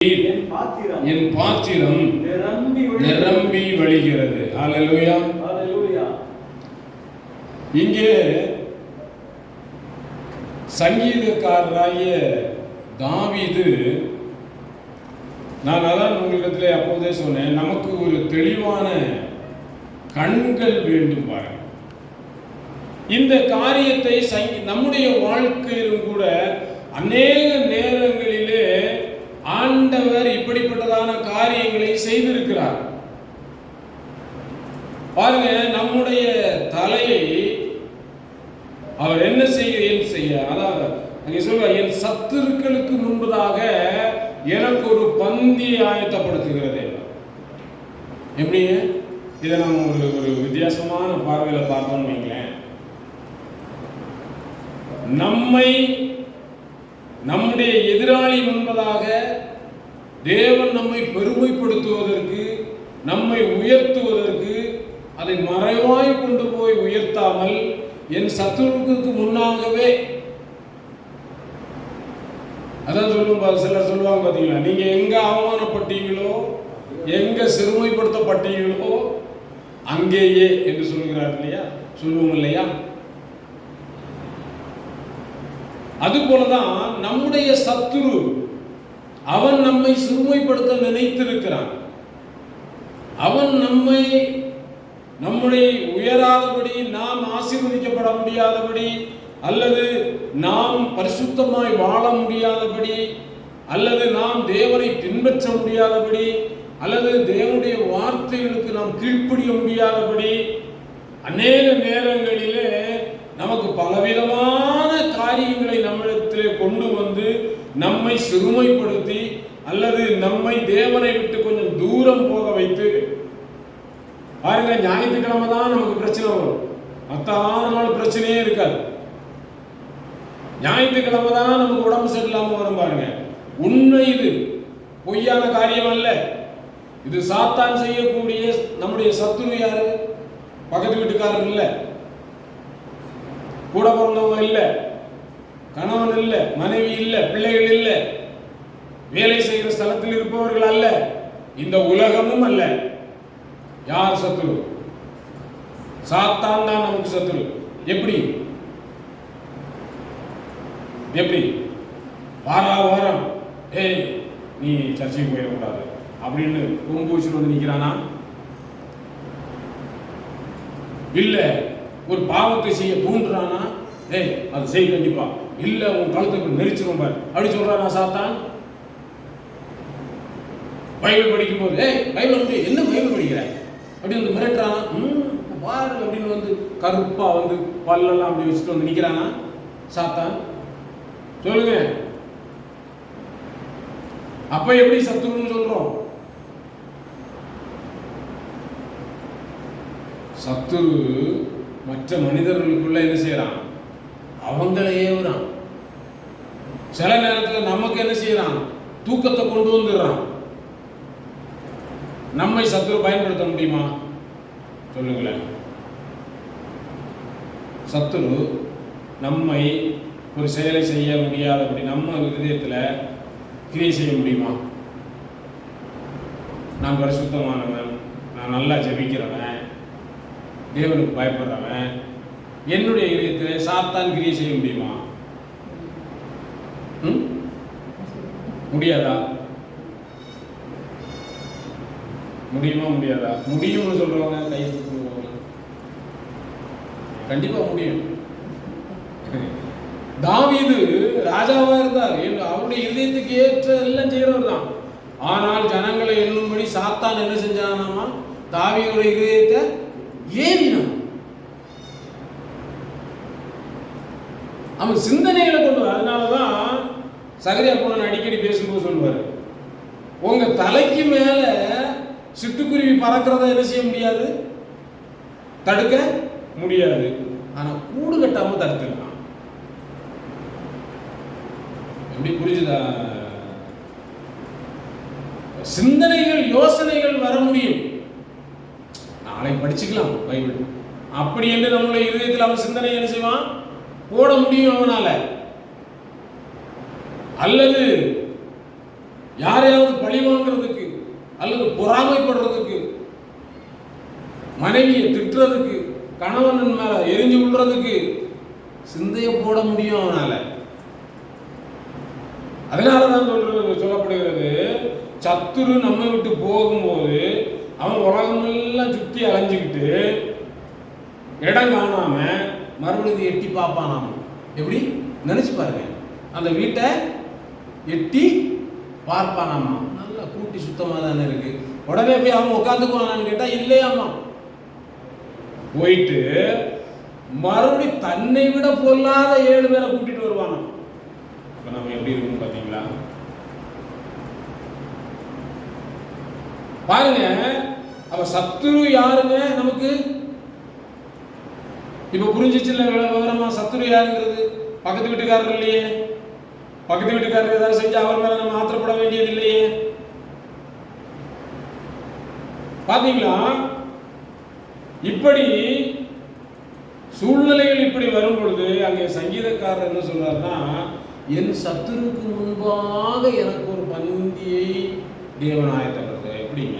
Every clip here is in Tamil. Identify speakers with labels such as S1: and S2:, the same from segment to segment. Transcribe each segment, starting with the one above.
S1: என் பாத்திரம் நிரம்பி வழிகிறது. ஹல்லேலூயா. இங்கே சங்கீதக்காரராகிய தாவீது, நான் அதான் உங்களிடத்தில் அப்போதே சொன்னேன், நமக்கு ஒரு தெளிவான கண்கள் வேண்டும் பாருங்க. இந்த காரியத்தை நம்முடைய வாழ்க்கையிலும் கூட அநேக நேரங்களிலே ஆண்டவர் இப்படிப்பட்டதான காரியங்களை செய்திருக்கிறார். பாருங்க, நம்முடைய தலையை அவர் என்ன செய்ய, அதாவது அங்கே சொல்வார், என் சத்துருக்களுக்கு முன்பதாக எனக்கு ஒரு பந்தியை ஆயத்தப்படுத்துகிறது. எப்படி இதை நம்ம ஒரு வித்தியாசமான பார்வையில் பார்த்தோம்னு வைங்களேன். நம்முடைய எதிராளி முன்பதாக தேவன் நம்மை பெருமைப்படுத்துவதற்கு, நம்மை உயர்த்துவதற்கு, அதை மறைவாய் கொண்டு போய் உயர்த்தாமல் என் சத்துருவுக்கு முன்னாகவே, அதான் சொல்லுவோம், சிலர் சொல்லுவாங்க பார்த்தீங்களா, நீங்க எங்க அவமானப்பட்டீங்களோ, எங்க சிறுமைப்படுத்தப்பட்டீங்களோ அங்கேயே என்று சொல்லுகிறார் இல்லையா, சொல்லுவோம் இல்லையா. அதுபோலதான் நம்முடைய சத்துரு, அவன் நம்மை சிறுமைப்படுத்த நினைத்திருக்கிறான். அவன் நம்முடைய உயராதபடி, நாம் ஆசீர்வதிக்கப்பட முடியாதபடி, அல்லது நாம் பரிசுத்தமாய் வாழ முடியாதபடி, அல்லது நாம் தேவனை பின்பற்ற முடியாதபடி, அல்லது தேவனுடைய வார்த்தைகளுக்கு நாம் கீழ்ப்படிய முடியாதபடி, அநேக நேரங்களிலே நமக்கு பலவிதமான காரியங்களை நம்மிடத்திலே கொண்டு வந்து நம்மை சிறுமைப்படுத்தி, அல்லது நம்மை தேவனை விட்டு கொஞ்சம் தூரம் போக வைத்து, பாருங்க, ஞாயிற்றுக்கிழமை தான் நமக்கு பிரச்சனை வரும், மற்ற 6 நாள் பிரச்சனையே இருக்காது. ஞாயிற்றுக்கிழமை தான் நமக்கு உடம்பு சரியில்லாம வரும். பாருங்க, உண்மை இது, பொய்யான காரியம் அல்ல. இது சாத்தான் செய்யக்கூடிய நம்முடைய சத்துரு. யாரு? பக்கத்து வீட்டுக்காரர் இல்ல, கூட பிறந்தவங்க இல்ல, கணவன் இல்ல, மனைவி இல்ல, பிள்ளைகள் இல்ல, வேலை செய்கிற ஸ்தலத்தில் இருப்பவர்கள் அல்ல, இந்த உலகமும் அல்ல. யார் சத்துரு? சாத்தான் தான் நமக்கு சத்துரு. எப்படி வாரம் ஏய் நீ சர்ச்சைக்கு போயிடக்கூடாது அப்படின்னு கொம்பு வச்சுட்டு வந்து நிற்கிறானா? இல்ல ஒரு பாவத்தை செய்ய தூண்டுறானா? ஏய் அதை செய்ய கண்டிப்பா, இல்ல உன் கழுத்துக்கு நெரிச்சிரும் பாரு அப்படி சொல்றானா சாத்தான்? பைபிள் படிக்கும் போது, ஏய் பைபிள் வந்து என்ன பைபிள் படிக்கிற அப்படின்னு வந்து மிரட்டுறானா? பாரு அப்படின்னு வந்து கருப்பா வந்து பல்லெல்லாம் அப்படி வச்சுட்டு வந்து நிக்கிறானா சாத்தான்? சொல்லுங்க, அப்ப எப்படி சத்துருன்னு சொல்றோம்? சத்துரு மற்ற மனிதர்களுக்குள்ள என்ன செய்யறான்? அவங்களையே வரான். சில நேரத்தில் நமக்கு என்ன செய்யறான்? தூக்கத்தை கொண்டு வந்துடுறான். நம்மை சத்துரு பயன்படுத்த முடியுமா? சொல்லுங்களேன். சத்துரு நம்மை ஒரு செயலை செய்ய முடியாதபடி நம்ம இதயத்தில் கிரியை செய்ய முடியுமா? நான் பரிசுத்தமானவன், நான் நல்லா ஜெபிக்கிறவன், தேவனுக்கு பயப்படுறவன், என்னுடைய இதயத்தில் சாத்தான் கிரியை செய்ய முடியுமா? முடியாதா? முடியுமா? முடியாதா? முடியும்னு சொல்றவங்க கையை தூக்குவாங்க. கண்டிப்பா முடியும். தாவீது ராஜாவா இருந்தார், அவருடைய இதயத்துக்கு ஏற்ற எல்லாம் செய்யறவர் தான். ஆனால் ஜனங்களை எண்ணும்படி சாத்தான் என்ன செஞ்சானாமா? தாவீதுடைய இதயத்தை ஏறினான். அவன் சிந்தனைகளை கொண்டு வர. அதனாலதான் சகரியா போன அடிக்கடி பேசும்போது சொல்லுவாரு, உங்க தலைக்கு மேல சிட்டுக்குருவி பறக்கிறத என்ன செய்ய முடியாது? தடுக்க முடியாது. ஆனா கூடு கட்டாம தடுத்துக்கலாம். எப்படி புரிஞ்சுதா? சிந்தனைகள், யோசனைகள் வர முடியும். நாளை படிச்சுக்கலாம் பைபிள் அப்படி என்று நம்மளுடைய இதயத்தில் அவன் சிந்தனை என்ன செய்வான்? போட முடியும் அவனால. அல்லது யாரையாவது பழி வாங்குறதுக்கு அல்லது பொறாமைப்படுறதுக்கு, மனைவியை திட்டுறதுக்கு, கணவன் மேல எரிஞ்சு விடுறதுக்கு சிந்தையை போட முடியும் அவனால. அதனாலதான் சொல்லப்படுகிறது, சத்துரு நம்ம விட்டு போகும்போது அவன் உலகமெல்லாம் சுத்தி அலைஞ்சுக்கிட்டு இடம் காணாம மறுபடியும் எட்டி பார்ப்பானாம். எப்படி நினைச்சு பாருங்க, அந்த வீட்டை எட்டி பார்ப்பானாமா. நல்லா கூட்டி சுத்தமா தானே இருக்கு. உடனே போய் அவன் உட்காந்துக்குவானான்னு கேட்டா இல்லையாமா. போயிட்டு மறுபடி தன்னை விட பொல்லாத 7 பேரை கூட்டிட்டு வருவானா. இப்ப நம்ம எப்படி இருக்கும் பாத்தீங்களா? பாருங்க, அவ சத்துரு யாருங்க நமக்கு இப்ப புரிஞ்சிச்சு இல்ல விவரமா? சத்துரு யாருங்கிறது பக்கத்து வீட்டுக்காரர் இல்லையே. பக்கத்து வீட்டுக்காரர் ஏதாவது செஞ்சு அவர் மேல நம்ம ஆத்திரப்பட வேண்டியது இல்லையே. பாத்தீங்களா? இப்படி சூழ்நிலைகள் இப்படி வரும் பொழுது அங்கே சங்கீதக்காரர் என்ன சொல்றாருன்னா, என் சத்துருக்கு முன்பாக எனக்கு ஒரு பந்தியை தேவன் ஆயத்தப்படுத்த. எப்படிங்க?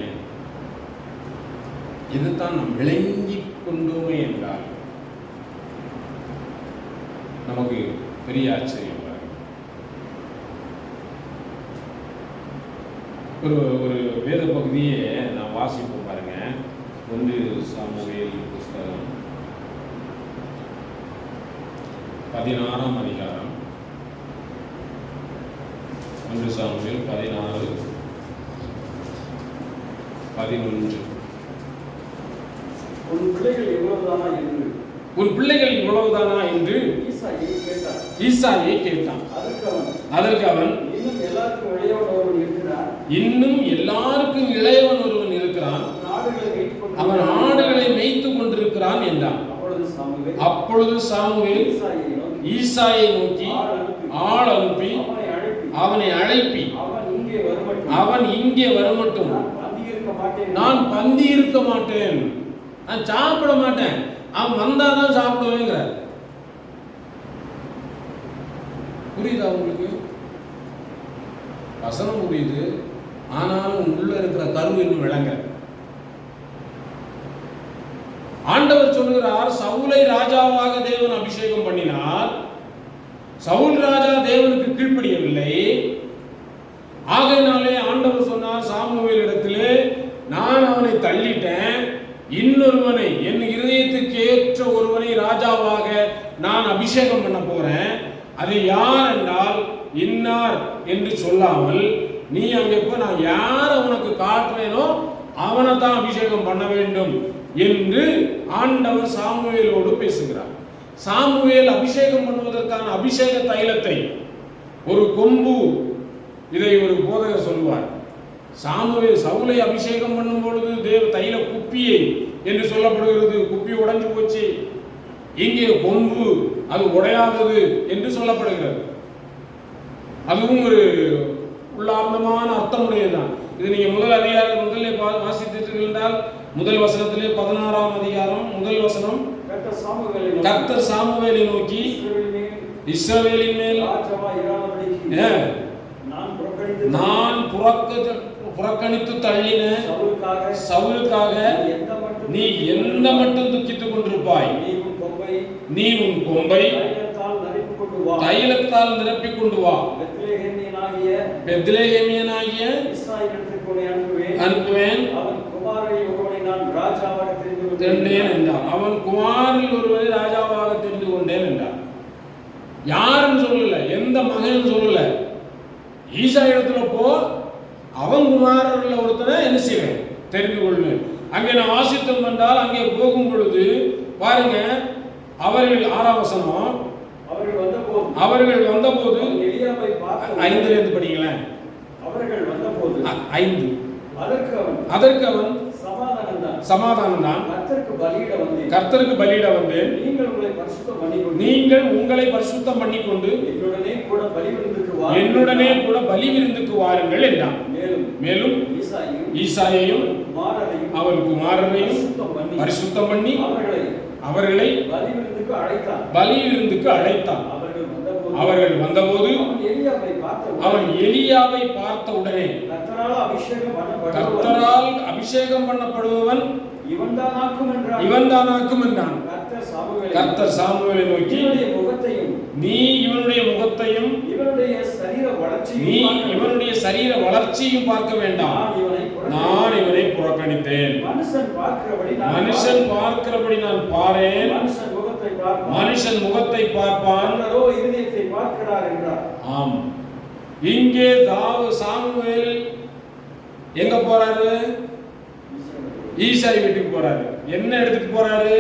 S1: இதுதான் நாம் விளங்கி கொண்டோமே என்றால் நமக்கு பெரிய ஆச்சரியம். ஒரு வேத பகுதியை நான் வாசிப்போம் பாருங்க. 1 சாமுவேல் புஸ்தகம் 16ஆம் அதிகாரம். 1 சாமுவேல் 16:11.
S2: உன் பிள்ளைகள்
S1: இவ்வளவுதானா என்று ஈசாயை கேட்டான். அதற்கு அவன், இன்னும் எல்லாருக்கும் இளையவன் ஒருவன் இருக்கிறான், அவன் ஆடுகளை மேய்த்து கொண்டிருக்கிறான் என்றான். அப்பொழுது சாமுவேல் ஈசாயை நோக்கி ஆள் அனுப்பி அவனை அழைப்பி, அவன் இங்கே வரமட்டும், நான் பந்தி இருக்க மாட்டேன், நான் சாப்பிட மாட்டேன், அவன் வந்தாதான் சாப்பிடுவேங்கிறார். புரியுதா உங்களுக்கு? வசனம் புரியுது, ஆனாலும் உள்ள இருக்கிற கரு இன்னும் விளங்க. ஆண்டவர் சொல்லுகிறார், சவுலை ராஜாவாக தேவன் அபிஷேகம் பண்ணினார். சவுல் ராஜா தேவனுக்கு கீழ்ப்படியவில்லை. ஆகையினாலே ஆண்டவர் சொன்னார் சாமுவேலிடத்திலே, நான் அவனை தள்ளிட்டேன், இன்னொருவனை, என் இருதயத்துக்கு ஏற்ற ஒருவனை ராஜாவாக நான் அபிஷேகம் பண்ண போறேன். அது யார் என்றால் இன்னார் என்று சொல்லாமல், நீ அங்கே போய் நான் யார் உனக்கு காட்டுறேனோ அவனை தான் அபிஷேகம் பண்ண வேண்டும் என்று ஆண்டவர் சாமுவேலோடு பேசுகிறார். சாமுவேல் அபிஷேகம் பண்ணுவதற்கான அபிஷேக தைலத்தை, ஒரு கொம்பு, இதை ஒரு போதகர் சொல்வார். சாமுவேல் சவுலை அபிஷேகம் பண்ணும் பொழுது தேவ தைல குப்பியை என்று சொல்லப்படுகிறது. குப்பி உடைஞ்சு போச்சு, இங்கே கொம்பு அது உடையாதது என்று சொல்லப்படுகிறது. அதுவும் ஒரு உள்ளார்ந்தமான அர்த்தமுடையதுதான். இது நீங்க முதல் அதிகாரம் முதலே வாசித்தீர்கள் என்றால், முதல் வசனத்திலே 16ஆம் அதிகாரம் முதல் வசனம், கர்த்தர் சாமுவேலை நோக்கி, இஸ்ரவேலின் மேல் நான் புறக்கணித்து தள்ளின சவுலுக்காக நீ எந்த மட்டும் துக்கித்துக் கொண்டிருப்பாய்? நீ உன் கொம்பை தைலத்தால் நிரப்பிக் கொண்டு வா, பெத்லெகேமியனாகிய அனுப்புவேன், அவன் குமாரில் ஒருவனை ராஜாவாக தெரிந்து கொண்டேன் என்றார். யாருன்னு சொல்லல, எந்த மகன் சொல்லல. ஈசா இடத்துல போ, அவன் குமாரர்கள் ஒருத்தனை என்ன செய்வேன் தெரிந்து கொள்வேன். அங்கே நான் வாசித்தோம் என்றால், அங்கே போகும் பொழுது பாருங்க, அவர்கள் 6ஆம் வசனம், அவர்கள் வந்தபோது 5 இருந்து படிங்களேன். அவர்கள் வந்தபோது 5, அதற்கு அவன் சமாதானம் தான், கர்த்தருக்கு பலியிட வந்தேன், நீங்கள் உங்களை பரிசுத்தம் பண்ணிக்கொண்டு என்னுடனே கூட பலி விருந்துக்கு வாருங்கள் என்றான். மேலும் ஈசாயையும் அவன் குமாரரையும் பரிசுத்தம் பண்ணி அவர்களை பலி விருந்துக்கு அழைத்தான். அவர்கள் வந்தபோது அவன் எலியாவை பார்த்த உடனே கர்த்தரால் அபிஷேகம் பண்ணப்படுபவன் இவன்தானாக்கும் என்றான். கர்த்தர் சாமுவேலை நோக்கி, நீ இவனுடைய முகத்தையும் நீ இவனுடைய சரீர வளர்ச்சியும் பார்க்க வேண்டாம், நான் இவனை புறக்கணித்தேன். மனுஷன் பார்க்கிறபடி நான் பாரேன், மனுஷன் முகத்தை பார்ப்பான். ஆம், இங்கே சாமுவேல் எங்க போறாரு? ஈசாய் வீட்டுக்கு போறாரு. என்ன எடுத்துட்டு போறாரு?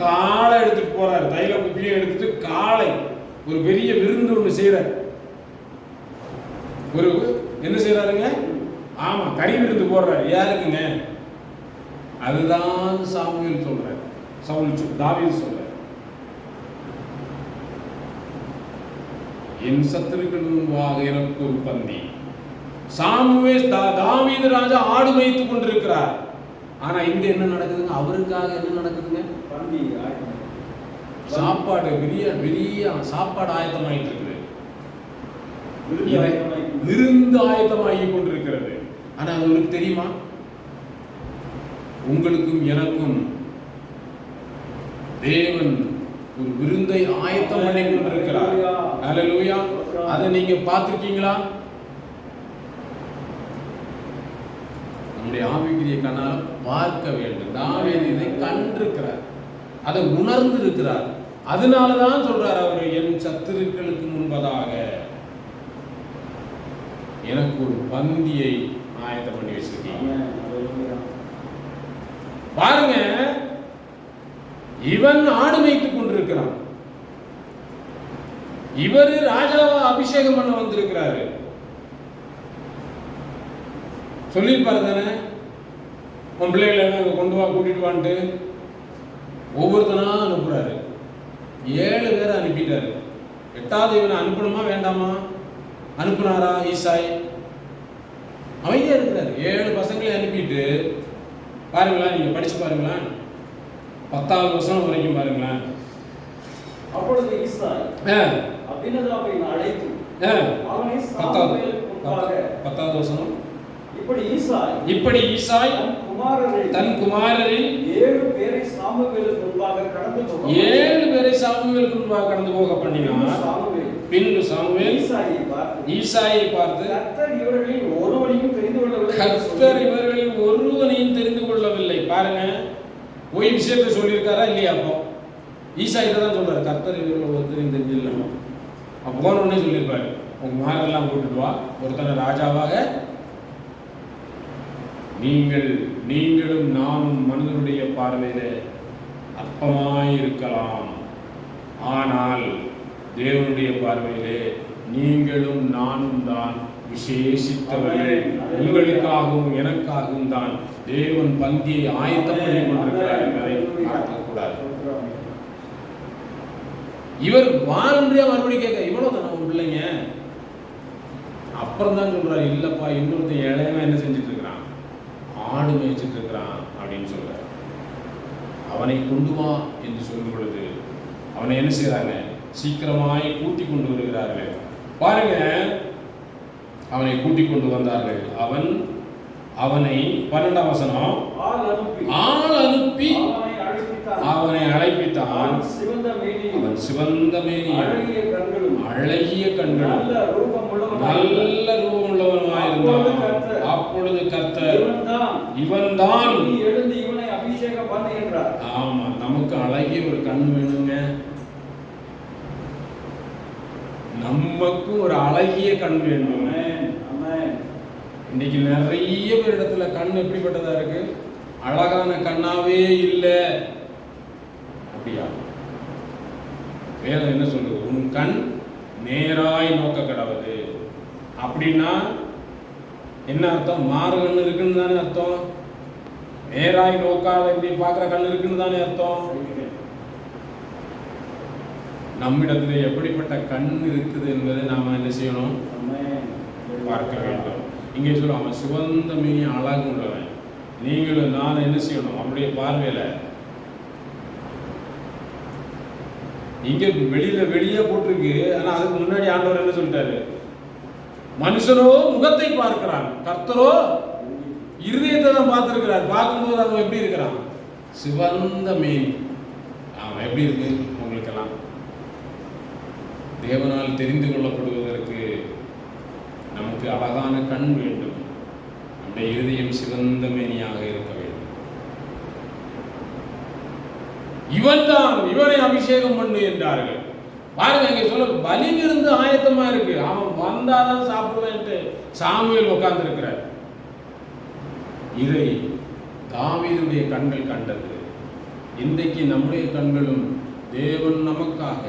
S1: காளை எடுத்துட்டு போறாரு. தைல குப்பியை எடுத்துட்டு காளை ஒரு பெரிய விருந்து ஒண்ணு செய்யறாரு. ஒரு என்ன செய்யறாருங்க? ஆமா, கறி விருந்து போடுறாரு. யாருக்குங்க? அதுதான் சாமுவேல் சொல்றாரு. தாவீது சொல்றாரு, என் சத்துருக்கள் முன்பாக எனக்கு ஒரு பந்தி. சாமுவேல் தாவீது ராஜா ஆடு மேய்த்துக் கொண்டிருக்கிறார். ஆனா இங்க என்ன நடக்குதுங்க? அவருக்காக என்ன நடக்குதுங்க? சாப்பாடு, பெரிய சாப்பாடு ஆயத்தமாயிட்டு இருக்குது. விருந்து ஆயத்தமாகி கொண்டிருக்கிறது. ஆனா அது உங்களுக்கு தெரியுமா? உங்களுக்கும் எனக்கும் தேவன் ஒரு விருந்தை ஆயத்தம் பண்ணி கொண்டிருக்கிறார். ஹல்லேலூயா! அதை நீங்க பார்த்திருக்கீங்களா? நம்முடைய ஆவிக்குரிய கண்ணால் பார்க்க வேண்டும். தாவீது இதை கண்டிருக்கிறார், அதை உணர்ந்து இருக்கிறார். அதனாலதான் சொல்றார், அவர் என் சத்துருக்களுக்கு முன்பதாக எனக்கு ஒரு பந்தியை ஆயத்தம் பண்ணி வச்சிருக்கீங்க. பாருங்க, இவன் ஆடு மேய்த்துக் கொண்டிருக்கிறான். இவரு ராஜாவை அபிஷேகம் பண்ண வந்திருக்கிறாரு. சொல்லியிருப்பாரு தானே, உன் பிள்ளைகளை கொண்டு வா, கூட்டிட்டு வான்ட்டு ஒவ்வொருத்தனா அனுப்புறாரு. 7 பேரை அனுப்பிட்டாரு. 8வது இவனை அனுப்பணுமா வேண்டாமா? அனுப்புனாரா? ஈசாய் அமைதியா இருக்கிறாரு. 7 பசங்களை அனுப்பிட்டு பாருங்களா, நீங்க படிச்சு பாருங்களா, 10வது வசனம் வரைக்கும் பாருங்களேன்.
S2: அப்பொழுது ஈசாய் அபினதாபை அழைத்து அவனை சாமுவேலுக்கு முன்பாக 10வது வசனம், இப்படி ஈசாய் தன் குமாரரில் 7 பேரை சாமுவேலுக்கு முன்பாக கடந்து போக பண்ணினார். பின்பு சாமுவேல் ஈசாயை பார்த்து, கர்த்தர் இவர்களில் ஒருவனையும் தெரிந்து கொள்ளவில்லை. பாருங்க, போய் விஷயத்தை சொல்லியிருக்காரா இல்லையா? அப்போ ஈசாயிட்ட தான் சொல்றாரு, கர்த்தர் இவர்கள் ஒருத்தரையும் தெரிஞ்சிடலாமா? அப்போ போன உடனே சொல்லியிருப்பாரு, உங்க மாரெல்லாம் கூட்டிட்டு வா, ஒருத்தனை ராஜாவாக நீங்களும் நானும் மனிதனுடைய பார்வையில அற்பமாயிருக்கலாம், ஆனால் தேவனுடைய பார்வையிலே நீங்களும் நானும் தான் விசேஷித்தவர்கள். உங்களுக்காகவும் எனக்காகவும் தான் தேவன் பந்தியை ஆயத்தம் பண்ணி கொண்டிருக்கிறார் என்பதை மறக்கக்கூடாது. இவர் வாலண்டியா மறுபடியும் கேட்க, இவ்வளவு தானே உன் பிள்ளைங்க? அப்புறம் தான் சொல்றாரு, இல்லப்பா, இன்னொருத்தன் இளையவன் என்ன செஞ்சுட்டு இருக்கிறான்? ஆடு மேய்ச்சிட்டு இருக்கிறான் அப்படின்னு சொல்றாரு. அவனை கொண்டு வா என்று சொல்லும் பொழுது அவனை என்ன செய்யறாங்க? சீக்கிரமாய் கூட்டி கொண்டு வருகிறார்கள். பாருங்க, அவனை கூட்டி கொண்டு வந்தார்கள். அவனை 12ஆம் வசனம், ஆள் அனுப்பி அவனை அழைப்பித்தான். அவன் சிவந்த மேனியும் அழகிய கண்களும் நல்ல ரூபமுள்ளவனுமாயிருந்தான். அப்பொழுது கர்த்தர், இவன்தான். ஆமா, நமக்கு அழகிய ஒரு கண் வேணுங்க. நமக்கும் ஒரு அழகிய கண் வேண்டும். இன்னைக்கு நிறைய பேர் இடத்துல கண் எப்படிப்பட்டதா இருக்கு? அழகான கண்ணாவே இல்லை. அப்படியா? வேதம் என்ன சொல்றது? உன் கண் நேராய் நோக்க கடவுது. அப்படின்னா என்ன அர்த்தம்? மாறு கண் இருக்குன்னு தானே அர்த்தம். நேராய் நோக்காத இப்படி பார்க்குற கண் இருக்குன்னு தானே அர்த்தம். நம்மிடத்துல எப்படிப்பட்ட கண் இருக்குது என்பதை நாம என்ன செய்யணும்? பார்க்க வேண்டும். இங்கே சொல்லுவோம், அவன் சிவந்த மீனி அழகு உள்ளவன். நீங்களும் நான் என்ன செய்யணும்? அவனுடைய பார்வையில
S1: இங்க வெளியே போட்டிருக்கு. ஆனா அதுக்கு முன்னாடி ஆண்டவர் என்ன சொல்லிட்டாரு? மனுஷனோ முகத்தை பார்க்கிறான், கர்த்தரோ இருதயத்தை தான் பார்த்திருக்கிறார். பார்க்கும்போது அவன் எப்படி இருக்கிறான்? சிவந்த மேனி. அவன் எப்படி இருக்கு உங்களுக்கெல்லாம்? தேவனால் தெரிந்து கொள்ளப்படுவதற்கு நமக்கு அழகான கண் வேண்டும். நம்முடைய இருதயம் சிவந்த மேனியாக இருக்க வேண்டும். இவனை அபிஷேகம் பண்ணு என்றார்கள். பாருங்க, இங்க சொல்ல பலி விருந்து ஆயத்தமா இருக்கு. அவன் வந்தாதான் சாப்பிடுவேன்ட்டு சாமுவேல் உட்கார்ந்து இருக்கிறார். இதை தாவீதுடைய கண்கள் கண்டது. இன்றைக்கு நம்முடைய கண்களும் தேவன் நமக்காக,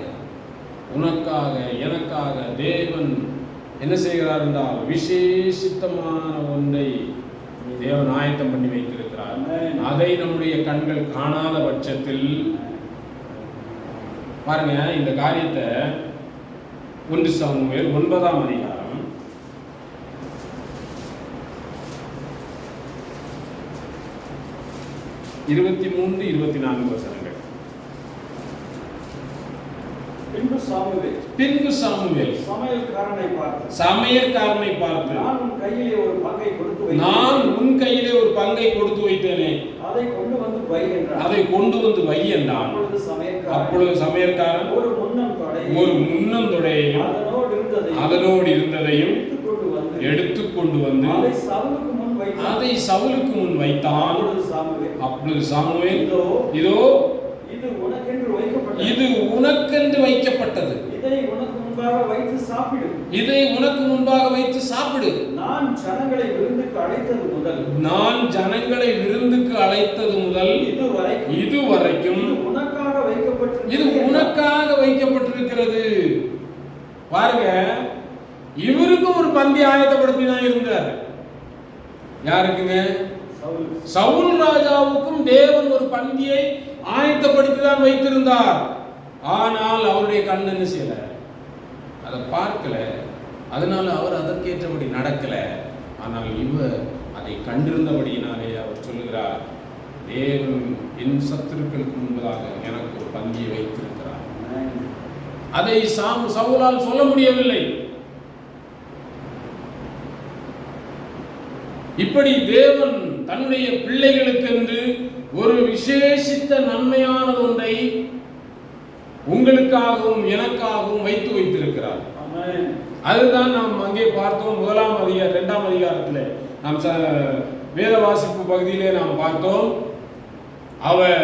S1: உனக்காக, எனக்காக தேவன் என்ன செய்கிறார் என்றால் விசேஷித்தமான ஒன்றை தேவன் ஆயத்தம் பண்ணி வைத்திருக்கிறார். அதை நம்முடைய கண்கள் காணாத பட்சத்தில் பாருங்க, இந்த காரியத்தை 1 சாமுவேல் 9ஆம் அதிகாரம் 23, 24 வசனங்கள். பின்பு சாமுவேல் சமையற்காரனை பார்த்து நான் உன் கையிலே ஒரு பங்கை கொடுத்து வைத்தேனே, அதை கொண்டு வந்து வை என்றான். அப்பொழுது சமையற்காரன் ஒரு முன்னந்தொடையையும் அதனோடு இருந்ததையும் எடுத்துக்கொண்டு வந்து அதை சவுலுக்கு முன் வைத்தான். அப்பொழுது சாமுவேல், இதோ இது உனக்கென்று வைக்கப்பட்டது, இதை உனக்கு முன்பாக வைத்து சாப்பிடு. நான் ஜனங்களை விருந்துக்கு அழைத்தது முதல் இதுவரைக்கும் இது உனக்காக வைக்கப்பட்டிருக்கிறது. பாருங்க, இவருக்கும் ஒரு பந்தி ஆயத்தப்படுத்தி தான் இருந்தார். யாருக்குங்க? சவுல் ராஜாவுக்கும் தேவன் ஒரு பந்தியை ஆயத்தப்படுத்தி தான் வைத்திருந்தார். ஆனால் அவருடைய கண் என்ன செய்யல? அதை பார்க்கல. அதனால அவர் அதற்கேற்றபடி நடக்கல. ஆனால் இவர் அதை கண்டிருந்தபடியினாலே அவர் சொல்லுகிறார், தேவன் என் சத்துருக்களுக்கு முன்பதாக எனக்கு ஒரு பந்தியை வைத்திருக்கிறார். அதை சவுலால் சொல்ல முடியவில்லை. இப்படி தேவன் தன்னுடைய பிள்ளைகளுக்கென்று ஒரு விசேஷித்த நன்மையானது ஒன்றை உங்களுக்காகவும் எனக்காகவும் வைத்து வைத்திருக்கிறார். அதுதான் நாம் அங்கே பார்த்தோம். 1ஆம் அதிகாரம் 2ஆம் அதிகாரத்தில் நாம் வேத வாசிப்பு பகுதியிலே நாம் பார்த்தோம். அவர்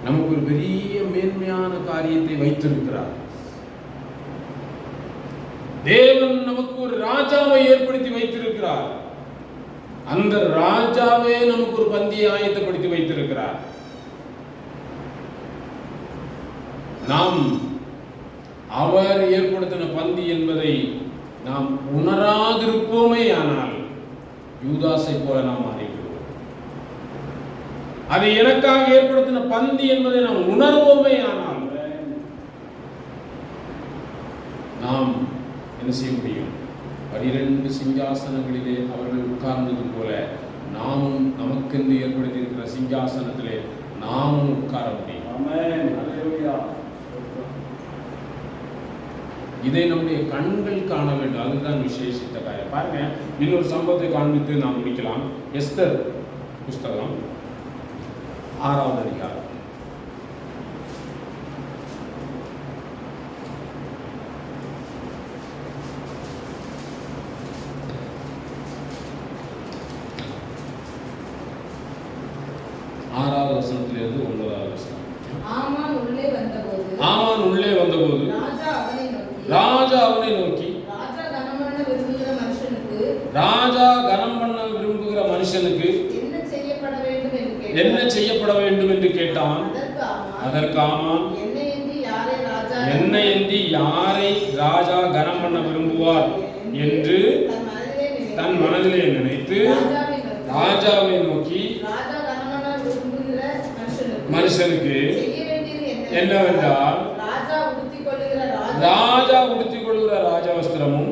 S1: நமக்கு ஒரு பெரிய மேன்மையான காரியத்தை வைத்திருக்கிறார். தேவன் நமக்கு ஒரு ராஜாவை ஏற்படுத்தி வைத்திருக்கிறார். அந்த ராஜாவே நமக்கு ஒரு பந்தியை ஆயத்தப்படுத்தி வைத்திருக்கிறார். நாம் அவர் ஏற்படுத்தின பந்தி என்பதை நாம் உணராதிருப்போமே ஆனால் யூதாசை போல நாம் மாறிவிடுவோம். அதை எனக்காக ஏற்படுத்தின பந்தி என்பதை நாம் உணர்வோமே ஆனால் நாம் என்ன செய்ய முடியும்? 12 சிங்காசனங்களிலே அவர்கள் உட்கார்ந்தது போல நாமும் நமக்கென்று ஏற்படுத்தி இருக்கிற சிங்காசனத்திலே நாமும் உட்கார முடியும். இதை நம்முடைய கண்கள் காண வேண்டும். அதுதான் விசேஷித்த காரியம். பாருங்க, இன்னொரு சம்பவத்தை காண்பித்து நாம் முடிக்கலாம். எஸ்தர் புஸ்தகம் 6ஆவது அதிகாரம். வசனத்திலிருந்து 9வது வசனம். ஆமான் உள்ளே வந்தபோது ராஜா அவனை நோக்கி ராஜா கனம் பண்ண விரும்புகிற மனுஷனுக்கு என்ன செய்யப்பட வேண்டும் என்று கேட்டான். அதற்கு ஆமான், என்னையன்றி யாரை ராஜா கனம் பண்ண விரும்புவார் என்று தன் மனதிலே நினைத்து ராஜாவை நோக்கி மனுஷனுக்கு என்னவென்றால் ராஜா உடுத்திக் கொள்கிற ராஜவஸ்திரமும்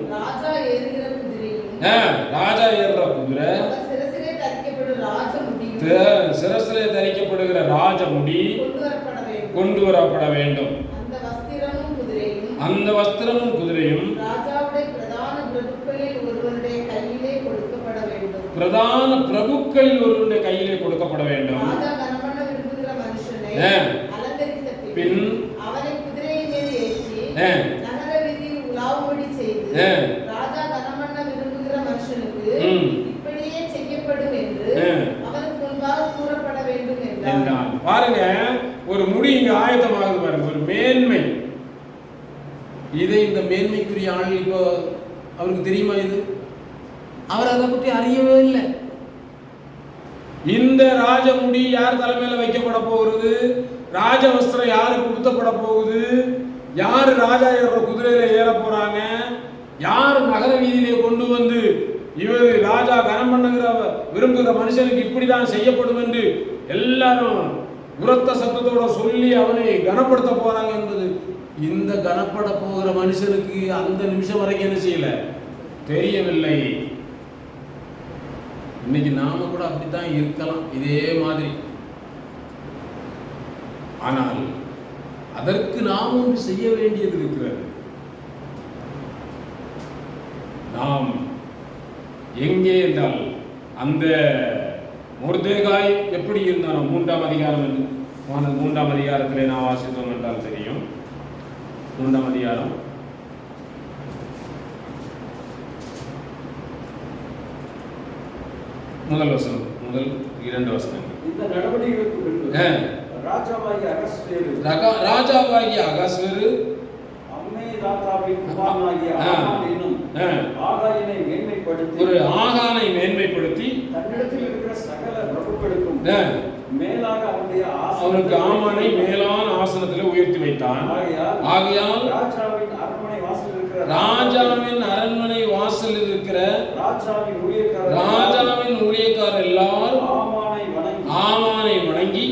S1: ராஜா ஏறுற குதிரை சிரசிலே தரிக்கப்படுகிற ராஜமுடி கொண்டு வரப்பட வேண்டும்.
S3: அந்த
S1: வஸ்திரமும் குதிரையும்
S3: ராஜாவுடைய பிரதான பிரபுக்களில் ஒருவருடைய கையிலே கொடுக்கப்பட வேண்டும்.
S1: பிரதான பிரபுக்களில் ஒருவருடைய கையிலே கொடுக்கப்பட வேண்டும்.
S3: ராஜா கனமண்ண விரும்புகிற மனுஷனை அலங்கரித்த பின் அவனை குதிரையின் மேல் ஏற்றி நகர வீதியில் உலாவும்படி செய்து, ராஜா கனமண்ண விரும்புகிற மனுஷனுக்கு இப்படியே செய்யப்படும் என்று அவனுக்கு முன்பாக கூறப்பட வேண்டும் என்றார்.
S1: பாருங்க, ஒரு முடி இங்க ஆயத்தமாகுது பாருங்க, ஒரு மேன்மை. இதை இந்த மேன்மைக்குரிய ஆள் இப்போ அவருக்கு தெரியுமா? இது அவர் அதை பற்றி அறியவே இல்லை. இந்த ராஜமுடி யார் தலைமையில வைக்கப்பட போகிறது? ராஜ வஸ்திரம் யாருக்கு கொடுத்தப்பட போகுது? யார் ராஜா ஏற குதிரையில ஏற போறாங்க? யார் நகர வீதியிலே கொண்டு வந்து இவர் ராஜா கனம் பண்ணுகிற விரும்புகிற மனுஷனுக்கு இப்படிதான் செய்யப்படும் என்று எல்லாரும் உரத்த சத்தத்தோட சொல்லி அவனை கனப்படுத்த போறாங்க என்பது இந்த கனப்பட போகிற மனுஷனுக்கு அந்த நிமிஷம் வரைக்கும் என்ன செய்யல, தெரியவில்லை. இன்னைக்கு நாம கூட அப்படித்தான் இருக்கலாம், இதே மாதிரி. ஆனால் அதற்கு நாம் ஒன்று செய்ய வேண்டியது இருக்கிறது. நாம் எங்கே என்றால் அந்த மொர்தெகாய் எப்படி இருந்தானோ 3ஆம் அதிகாரம் என்று 3ஆம் அதிகாரத்திலே நான் வாசித்தோம் என்றால் தெரியும். 3ஆம் அதிகாரம் முதல் 2 வசனங்கள்.
S4: இந்த நடவடிக்கைகளுக்கு ராஜாவாகிய அகஸ்வேரு அம்மெதாத்தாவின் குமாரனாகிய ஆகான் என்னும் ஆகாயனை மேன்மைப்படுத்தி
S1: ஒரு ஆகானை மேன்மைப்படுத்தி
S4: தன்னிடத்தில் இருக்கிற சகல பிரபுக்களுக்கும் மேலாக
S1: அவனுக்கு ஆமானை மேலான ஆசனத்தில் உயர்த்தி வைத்தான். ஆகையால்
S4: ராஜாவின் அரண்மனை வாசலில் இருக்கிற
S1: ராஜாவின் ஊழியக்காரர் எல்லாரும் ஆமானை வணங்கி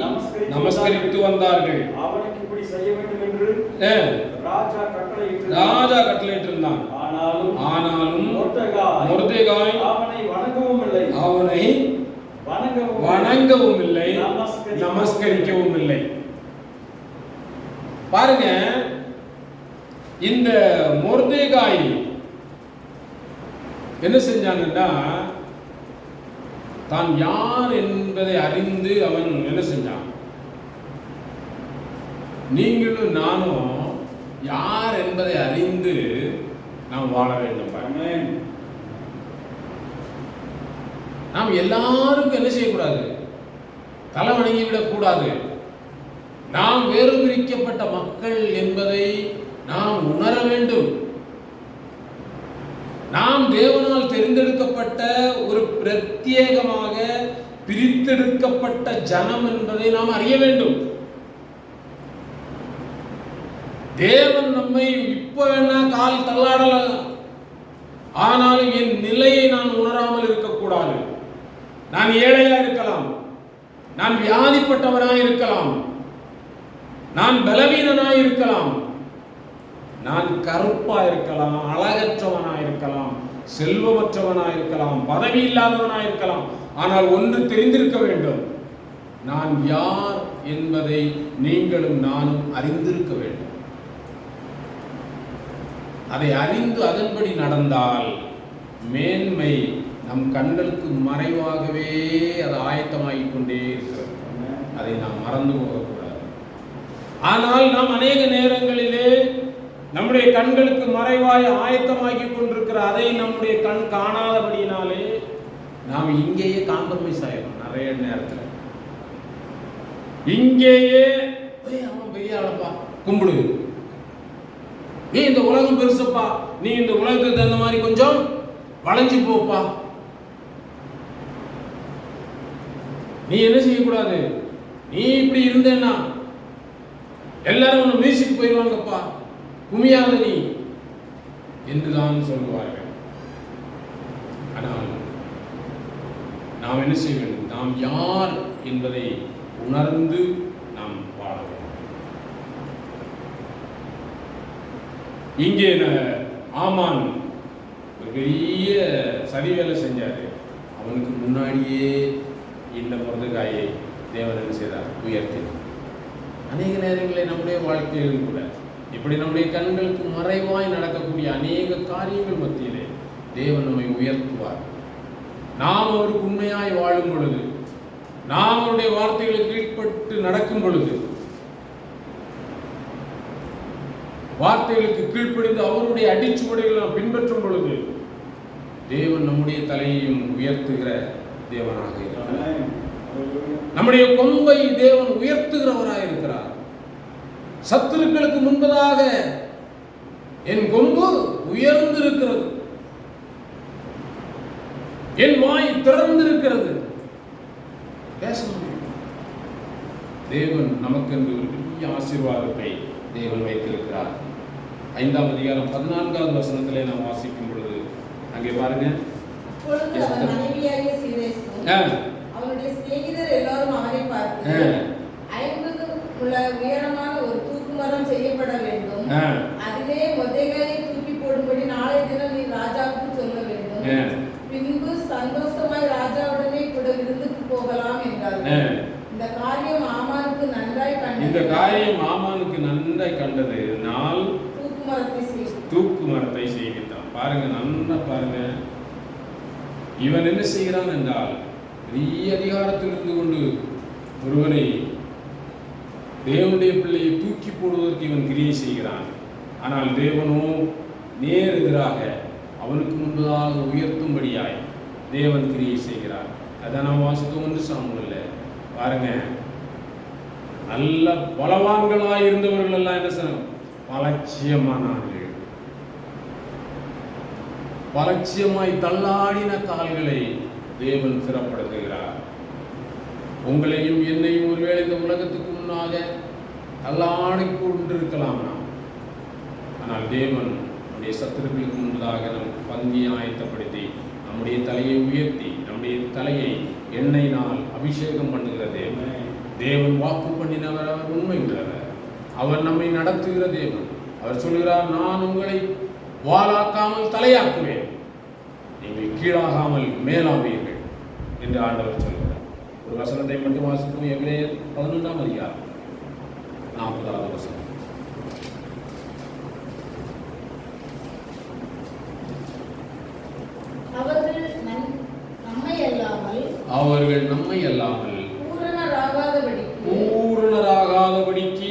S1: நமஸ்கரித்து வந்தார்கள்.
S4: அவனுக்கு இப்படி செய்ய வேண்டும் என்று
S1: ராஜா கட்டளையிட்டிருந்தான். ஆனாலும் மொர்தெகாய் அவனை வணங்கவும் இல்லை, நமஸ்கரிக்கவும் இல்லை. பாருங்க, இந்த மொர்தெகாய் என்ன செஞ்சாங்கன்னா, தான் யார் என்பதை அறிந்து அவன் என்ன செஞ்சான்? நீங்களும் நானும் யார் என்பதை அறிந்து நாம் வாழ வேண்டும். நாம் எல்லாருக்கும் என்ன செய்யக்கூடாது? தலை வணங்கிவிடக் கூடாது. நாம் வேறு பிரிக்கப்பட்ட மக்கள் என்பதை நாம் உணர வேண்டும். நாம் தேவனால் தேர்ந்தெடுக்கப்பட்ட ஒரு பிரத்யேகமாக பிரித்தெடுக்கப்பட்ட ஜனம் என்பதை நாம் அறிய வேண்டும். தேவன் நம்மை இப்ப வேணா கால் தள்ளாடலாம், ஆனாலும் என் நிலையை நான் உணராமல் இருக்கக்கூடாது. நான் ஏழையா இருக்கலாம், நான் வியாதிப்பட்டவனாய் இருக்கலாம், நான் பலவீனனாய் இருக்கலாம், நான் கருப்பா இருக்கலாம், அழகற்றவனாய் இருக்கலாம், செல்வமற்றவனாய் இருக்கலாம், பதவி இல்லாதவனாய் இருக்கலாம். ஆனால் ஒன்று தெரிந்திருக்க வேண்டும், நான் யார் என்பதை நீங்களும் நானும் அறிந்திருக்க வேண்டும். அதை அறிந்து அதன்படி நடந்தால் மேன்மை நம் கண்களுக்கு மறைவாகவே அது ஆயத்தமாகிக் கொண்டே இருக்கிறது. அதை நாம் மறந்து போகக்கூடாது. ஆனால் நாம் அநேக நேரங்களிலே நம்முடைய கண்களுக்கு மறைவாய் ஆயத்தமாகி கொண்டிருக்கிற அதை நம்முடைய கண் காணாதபடியினாலே நாம் இங்கேயே காம்ப்ரமைஸ் ஆயிடும். நிறைய நேரத்தில் இங்கேயே அவன் பெரிய ஆளப்பா கும்பிடு, நீ இந்த உலகம் பெருசப்பா, நீ இந்த உலகத்துக்கு தகுந்த மாதிரி கொஞ்சம் வளைஞ்சு போப்பா, நீ என்ன செய்யக்கூடாது, நீ இப்படி இருந்தேன்னா எல்லாரும் உன்னை மியூசிக் போயிடுவாங்கப்பா, குமியாத நீ என்றுதான் சொல்லுவார்கள். ஆனால் நாம் என்ன செய்ய வேண்டும்? நாம் யார் என்பதை உணர்ந்து நாம் வாழ வேண்டும். இங்கே ஆமான் ஒரு பெரிய சதி வேலை செஞ்சாரு. அவனுக்கு முன்னாடியே இந்த மொர்தெகாயை தேவன் என்ன செய்தார்? உயர்த்தினார். அநேக நேரங்களில் நம்முடைய வாழ்க்கையிலும் கூட இப்படி நம்முடைய கண்களுக்கு மறைவாய் நடக்கக்கூடிய அநேக காரியங்கள் மத்தியிலே தேவன் நம்மை உயர்த்துவார். நாம் அவருக்கு உண்மையாய் வாழும் பொழுது, நாம் அவருடைய வார்த்தைகளுக்கு கீழ்ப்பட்டு நடக்கும் பொழுது, வார்த்தைகளுக்கு கீழ்ப்படிந்து அவருடைய அடிச்சுவடைகளை நாம் பின்பற்றும் பொழுது தேவன் நம்முடைய தலையையும் உயர்த்துகிற தேவனாக இருக்கிறார். நம்முடைய கொம்பை தேவன் உயர்த்துகிறவராக இருக்கிறார். சத்துருக்களுக்கு முன்பதாக என் கொம்பு உயர்ந்திருக்கிறது, என் வாய் திறந்திருக்கிறது, பேச முடியும். தேவன் நமக்கென்று ஒரு பெரிய ஆசீர்வாதத்தை தேவன் வைத்திருக்கிறார். 5ஆம் அதிகாரம் 14வது வசனத்திலே நாம் வாசிக்கும் பொழுது அங்கே பாருங்க.
S3: அப்பொழுது அவன் மனைவியாகிய சீரேசும் அவனுடைய சிநேகிதர் எல்லாரும் அவனை பார்த்து 50 முழ உயரமான ஒரு தூக்கு மரம் செய்யப்பட வேண்டும், அதிலே மொர்தெகாயை தூக்கி போடும்படி நாளை தினம் நீ ராஜாவுக்கு சொல்ல வேண்டும், பின்பு சந்தோஷமாய் ராஜாவுடனே கூட விருந்துக்கு போகலாம் என்றார்கள். இந்த காரியம் ஆமானுக்கு நன்றாய் கண்டது நாள் தூக்கு மரத்தை செய்வித்தான். பாருங்க, நன்னா பாருங்க. இவன் என்ன செய்கிறான் என்றால், பெரிய அதிகாரத்தில் இருந்து கொண்டு ஒருவனை, தேவனுடைய பிள்ளையை தூக்கி போடுவதற்கு இவன் கிரியை செய்கிறான். ஆனால் தேவனோ நேர் எதிராக அவனுக்கு முன்பதாக உயர்த்தும்படியாய் தேவன் கிரியை செய்கிறார். அதான் நாம் வாசித்தோம் என்று சாமுவேல்ல பாருங்க. நல்ல பலவான்களாய் இருந்தவர்கள் எல்லாம் என்ன செய்யணும், பலட்சியமானார்கள். பலட்சியமாய் தள்ளாடின கால்களை தேவன் சிறப்படுத்துகிறார். உங்களையும் என்னையும் ஒருவேளை இந்த உலகத்துக்கு முன்னாக தள்ளாடி கொண்டிருக்கலாம் நாம். ஆனால் தேவன் நம்முடைய சத்துருக்களுக்கு முன்பதாக நமக்கு பந்தியை ஆயத்தப்படுத்தி நம்முடைய தலையை உயர்த்தி நம்முடைய தலையை எண்ணெயினால் அபிஷேகம் பண்ணுகிற தேவன். தேவன் வாக்கு பண்ணினவர், அவர் உண்மை உள்ளவர், அவர் நம்மை நடத்துகிற தேவன். அவர் சொல்கிறார், நான் உங்களை வாளாக்காமல் தலையாக்குவேன், நீங்கள் கீழாகாமல் மேலாவீர்கள் என்று ஆண்டவர் சொல்கிறார். ஒரு வசனத்தை மட்டும் வாசிக்கும். எபிரேயர் 11ஆம் அதிகாரம் 40வது வசனம். அவர்கள் நம்மை அல்லாமல் பூரணராகாதபடிக்கு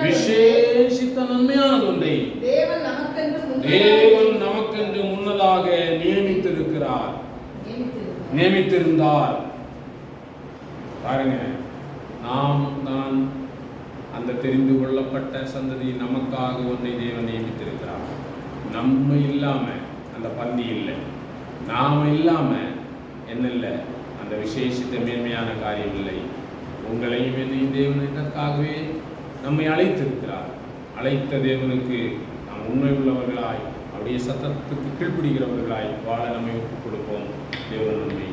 S3: விசேஷித்த நன்மையானது ஒன்றை தேவன் நமக்கென்று முன்னதாக நியமித்திருந்தார். பாருங்க, நாம் தான் அந்த தெரிந்து கொள்ளப்பட்ட சந்ததி. நமக்காக ஒன்றை தேவன் நியமித்திருக்கிறார். நம்ம இல்லாம அந்த பந்தி இல்லை, நாம இல்லாம என்ன இல்லை, அந்த விசேஷித்த மேன்மையான காரியம் இல்லை. உங்களையும் என்னையும் தேவன் இதற்காகவே நம்மை அழைத்திருக்கிறார். அழைத்த தேவனுக்கு நாம் உண்மை உள்ளவர்களாய், அவருடைய சத்தத்துக்கு கீழ்ப்பிடிக்கிறவர்களாய் வாழ நம்மை ஒப்புக் கொடுப்போம். தேவன் நம்மை